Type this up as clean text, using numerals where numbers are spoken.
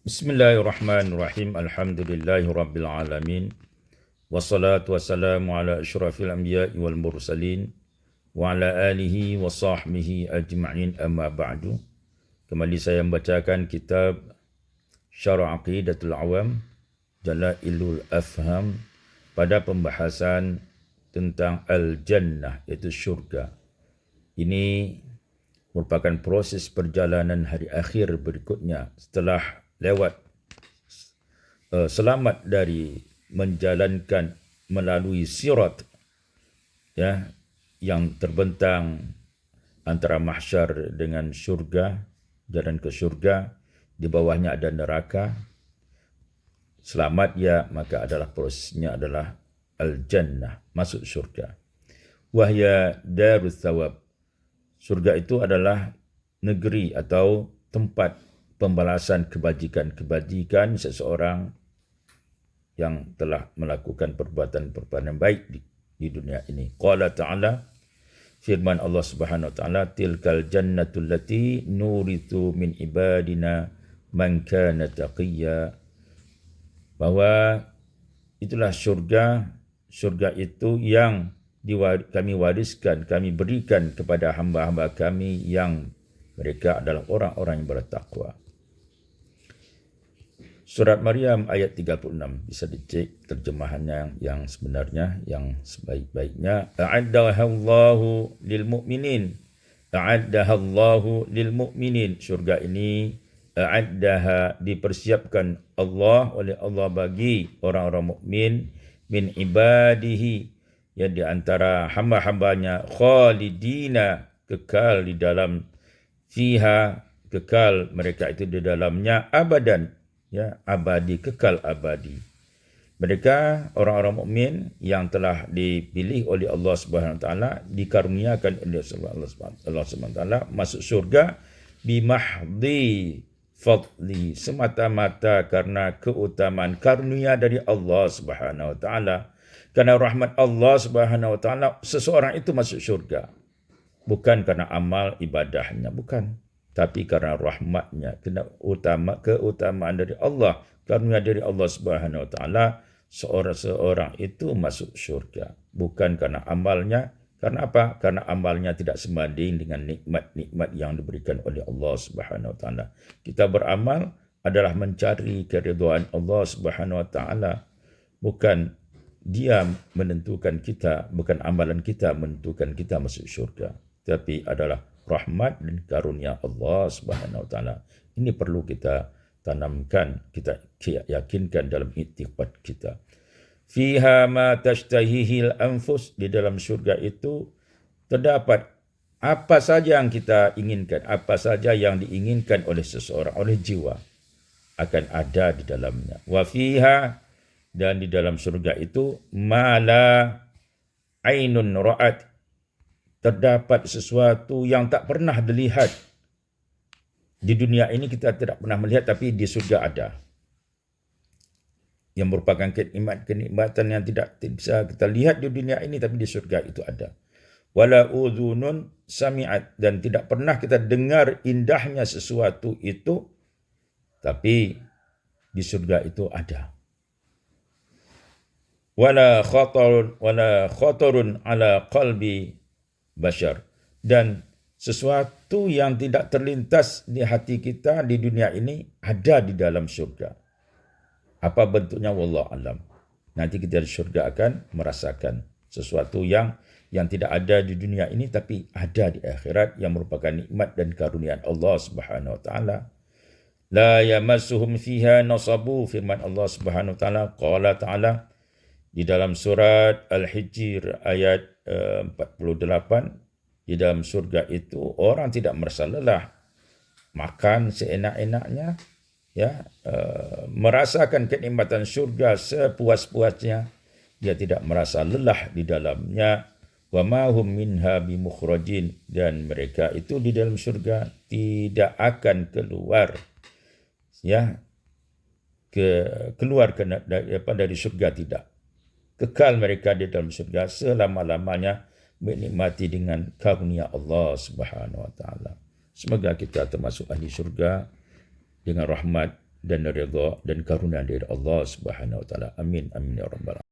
Bismillahirrahmanirrahim. Alhamdulillahirabbil alamin. Wassalatu wassalamu ala asyrafil anbiya'i wal mursalin wa ala alihi wa sahbihi ajma'in, amma ba'du. Kembali saya membacakan kitab Syarah Aqidatul Awam Jala'ilul Afham pada pembahasan tentang Al-Jannah, iaitu syurga. Ini merupakan proses perjalanan hari akhir berikutnya setelah lewat selamat dari menjalankan melalui sirat, ya, yang terbentang antara mahsyar dengan syurga, jalan ke syurga, di bawahnya ada neraka. Selamat ya, maka adalah prosesnya adalah al-jannah, masuk syurga. Wahya darus thawab. Surga itu adalah negeri atau tempat pembalasan kebajikan-kebajikan seseorang yang telah melakukan perbuatan-perbuatan baik di dunia ini. Qala ta'ala, firman Allah Subhanahu wa taala, tilkal jannatul lati nurithu min ibadina man kana taqiyya, bahwa itulah syurga itu yang kami wariskan, kami berikan kepada hamba-hamba kami yang mereka adalah orang-orang yang bertakwa. Surat Maryam ayat 36, bisa dicek terjemahannya yang sebenarnya, yang sebaik-baiknya. A'addahallahu lil mu'minin. A'addahallahu lil mu'minin. Syurga ini a'addaha, dipersiapkan Allah, oleh Allah bagi orang-orang mukmin, min ibadihi, yang di antara hamba-hambanya, khalidina, kekal di dalam, fiha, kekal mereka itu di dalamnya, abadan, ya, abadi, kekal abadi. Mereka orang-orang mukmin yang telah dipilih oleh Allah Subhanahu wa taala, dikaruniakan oleh Allah Subhanahu wa taala masuk syurga bimahdi fadli, semata-mata karena keutamaan karunia dari Allah Subhanahu wa taala. Karena rahmat Allah Subhanahu wa taala seseorang itu masuk syurga. Bukan karena amal ibadahnya, bukan. Tapi karena rahmatnya, kena keutamaan dari Allah, karunia dari Allah Subhanahu wa taala, seorang itu masuk syurga. Bukan karena amalnya. Karena apa? Karena amalnya tidak sebanding dengan nikmat-nikmat yang diberikan oleh Allah Subhanahu wa taala. Kita beramal adalah mencari keridhaan Allah Subhanahu wa taala. Bukan dia menentukan kita, bukan amalan kita menentukan kita masuk syurga, tapi adalah rahmat dan karunia Allah Subhanahu wa taala. Ini perlu kita tanamkan, kita yakinkan dalam i'tiqad kita. Fiha ma tashtahihil anfus, di dalam syurga itu terdapat apa saja yang kita inginkan, apa saja yang diinginkan oleh seseorang, oleh jiwa, akan ada di dalamnya. Wa fiha, dan di dalam surga itu, mala ainun ra'at, terdapat sesuatu yang tak pernah dilihat. Di dunia ini kita tidak pernah melihat, tapi di surga ada. Yang merupakan kenikmatan yang tidak bisa kita lihat di dunia ini, tapi di surga itu ada. Wala udhunun sami'at, dan tidak pernah kita dengar indahnya sesuatu itu, tapi di surga itu ada. Wala khatarun ala qalbi bashar, dan sesuatu yang tidak terlintas di hati kita di dunia ini ada di dalam syurga. Apa bentuknya wallahu alam. Nanti kita di syurga akan merasakan sesuatu yang tidak ada di dunia ini tapi ada di akhirat, yang merupakan nikmat dan karunia Allah Subhanahu wa taala. La yamassuhum fiha nasabu, firman Allah Subhanahu wa taala. Qala ta'ala, di dalam surat Al-Hijr ayat 48, di dalam surga itu orang tidak merasa lelah, makan seenak-enaknya, ya, merasakan kenikmatan surga sepuas-puasnya, dia tidak merasa lelah di dalamnya. Wa ma hum minha bimukhrajin, dan mereka itu di dalam surga tidak akan keluar, ya, keluar dari surga, tidak. Kekal mereka di dalam surga selama-lamanya, menikmati dengan karunia Allah Subhanahu wa taala. Semoga kita termasuk ahli surga dengan rahmat dan ridha dan karunia dari Allah Subhanahu wa taala. Amin amin ya rabbal alamin.